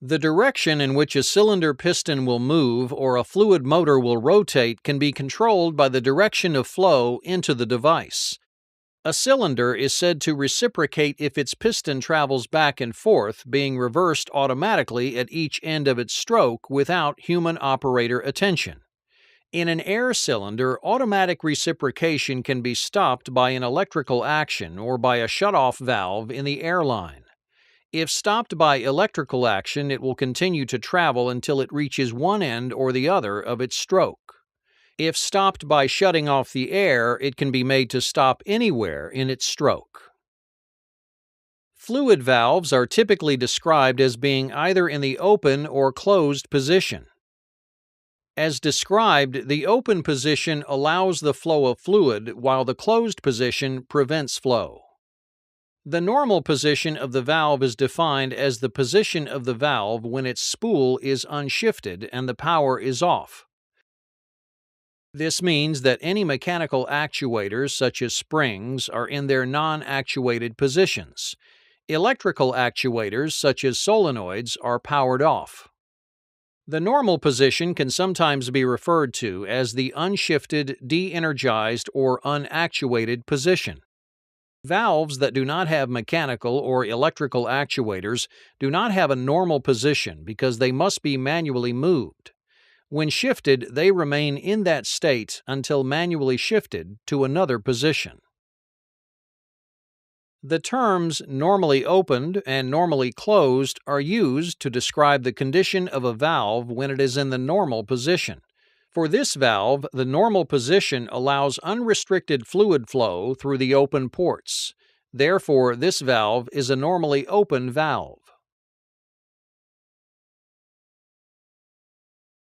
The direction in which a cylinder piston will move or a fluid motor will rotate can be controlled by the direction of flow into the device. A cylinder is said to reciprocate if its piston travels back and forth, being reversed automatically at each end of its stroke without human operator attention. In an air cylinder, automatic reciprocation can be stopped by an electrical action or by a shutoff valve in the airline. If stopped by electrical action, it will continue to travel until it reaches one end or the other of its stroke. If stopped by shutting off the air, it can be made to stop anywhere in its stroke. Fluid valves are typically described as being either in the open or closed position. As described, the open position allows the flow of fluid, while the closed position prevents flow. The normal position of the valve is defined as the position of the valve when its spool is unshifted and the power is off. This means that any mechanical actuators, such as springs, are in their non-actuated positions. Electrical actuators, such as solenoids, are powered off. The normal position can sometimes be referred to as the unshifted, de-energized, or unactuated position. Valves that do not have mechanical or electrical actuators do not have a normal position because they must be manually moved. When shifted, they remain in that state until manually shifted to another position. The terms normally opened and normally closed are used to describe the condition of a valve when it is in the normal position. For this valve, the normal position allows unrestricted fluid flow through the open ports. Therefore, this valve is a normally open valve.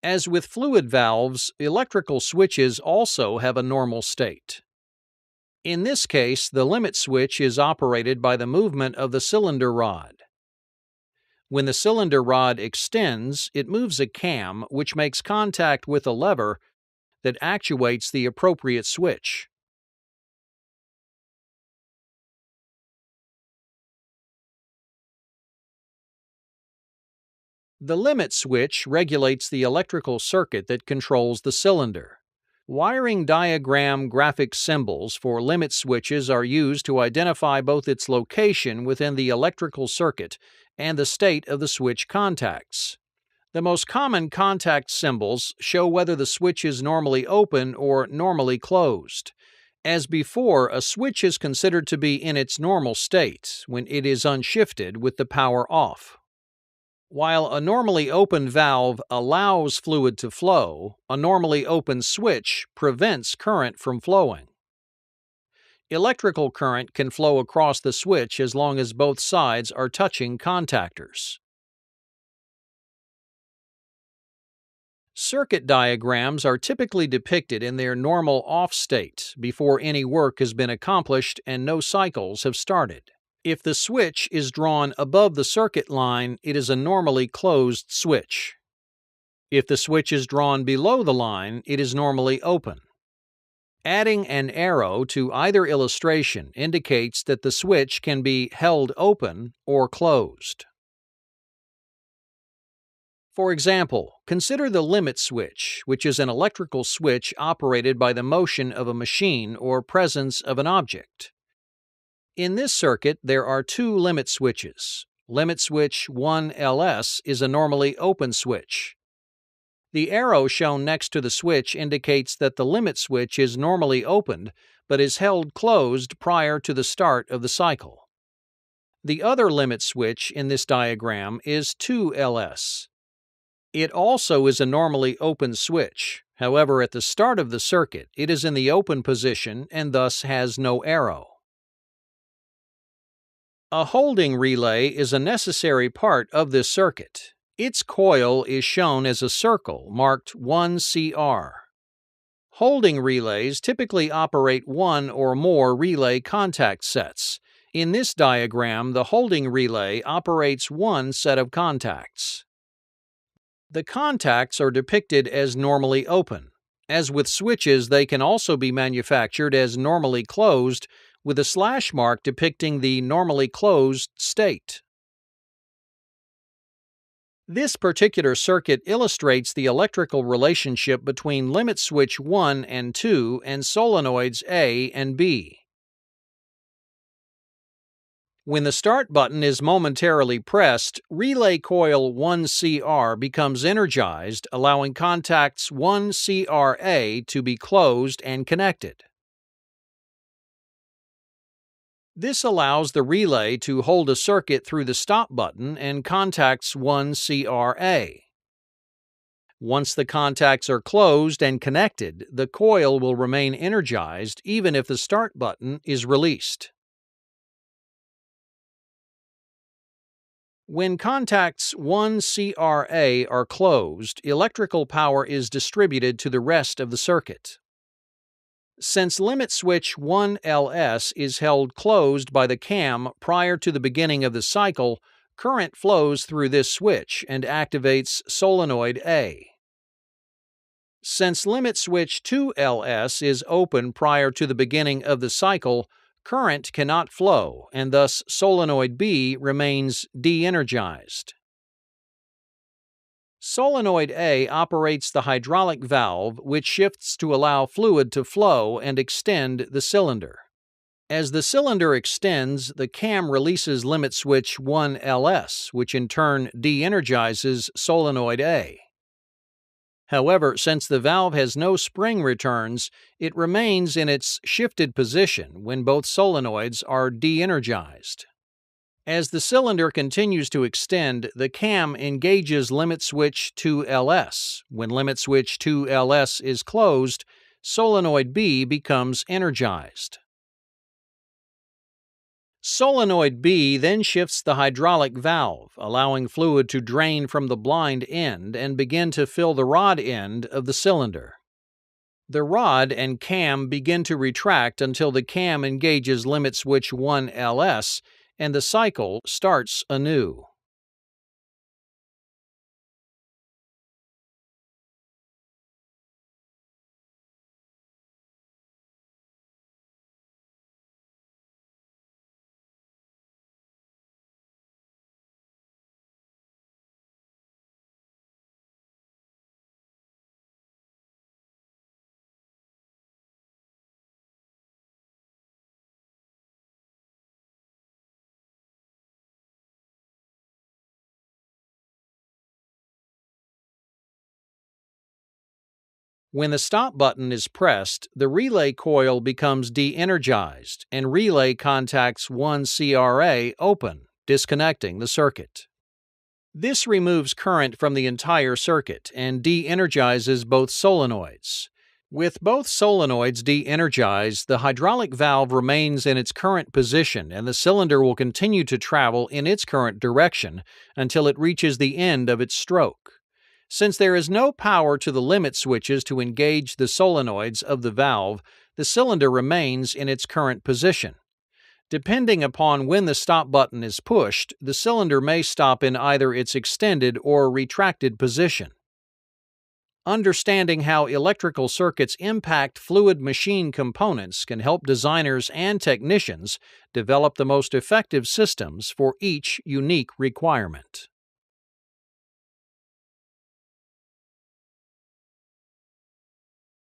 As with fluid valves, electrical switches also have a normal state. In this case, the limit switch is operated by the movement of the cylinder rod. When the cylinder rod extends, it moves a cam which makes contact with a lever that actuates the appropriate switch. The limit switch regulates the electrical circuit that controls the cylinder. Wiring diagram graphic symbols for limit switches are used to identify both its location within the electrical circuit and the state of the switch contacts. The most common contact symbols show whether the switch is normally open or normally closed. As before, a switch is considered to be in its normal state when it is unshifted with the power off. While a normally open valve allows fluid to flow, a normally open switch prevents current from flowing. Electrical current can flow across the switch as long as both sides are touching contactors. Circuit diagrams are typically depicted in their normal off state before any work has been accomplished and no cycles have started. If the switch is drawn above the circuit line, it is a normally closed switch. If the switch is drawn below the line, it is normally open. Adding an arrow to either illustration indicates that the switch can be held open or closed. For example, consider the limit switch, which is an electrical switch operated by the motion of a machine or presence of an object. In this circuit, there are two limit switches. Limit switch 1LS is a normally open switch. The arrow shown next to the switch indicates that the limit switch is normally opened, but is held closed prior to the start of the cycle. The other limit switch in this diagram is 2LS. It also is a normally open switch. However, at the start of the circuit, it is in the open position and thus has no arrow. A holding relay is a necessary part of this circuit. Its coil is shown as a circle marked 1CR. Holding relays typically operate one or more relay contact sets. In this diagram, the holding relay operates one set of contacts. The contacts are depicted as normally open. As with switches, they can also be manufactured as normally closed, with a slash mark depicting the normally closed state. This particular circuit illustrates the electrical relationship between limit switch 1 and 2 and solenoids A and B. When the start button is momentarily pressed, relay coil 1CR becomes energized, allowing contacts 1CRA to be closed and connected. This allows the relay to hold a circuit through the stop button and contacts 1CRA. Once the contacts are closed and connected, the coil will remain energized even if the start button is released. When contacts 1CRA are closed, electrical power is distributed to the rest of the circuit. Since limit switch 1LS is held closed by the cam prior to the beginning of the cycle, current flows through this switch and activates solenoid A. Since limit switch 2LS is open prior to the beginning of the cycle, current cannot flow, and thus solenoid B remains de-energized. Solenoid A operates the hydraulic valve, which shifts to allow fluid to flow and extend the cylinder. As the cylinder extends, the cam releases limit switch 1LS, which in turn de-energizes solenoid A. However, since the valve has no spring returns, it remains in its shifted position when both solenoids are de-energized. As the cylinder continues to extend, the cam engages limit switch 2LS. When limit switch 2LS is closed, solenoid B becomes energized. Solenoid B then shifts the hydraulic valve, allowing fluid to drain from the blind end and begin to fill the rod end of the cylinder. The rod and cam begin to retract until the cam engages limit switch 1LS and the cycle starts anew. When the stop button is pressed, the relay coil becomes de-energized and relay contacts 1CRA open, disconnecting the circuit. This removes current from the entire circuit and de-energizes both solenoids. With both solenoids de-energized, the hydraulic valve remains in its current position and the cylinder will continue to travel in its current direction until it reaches the end of its stroke. Since there is no power to the limit switches to engage the solenoids of the valve, the cylinder remains in its current position. Depending upon when the stop button is pushed, the cylinder may stop in either its extended or retracted position. Understanding how electrical circuits impact fluid machine components can help designers and technicians develop the most effective systems for each unique requirement.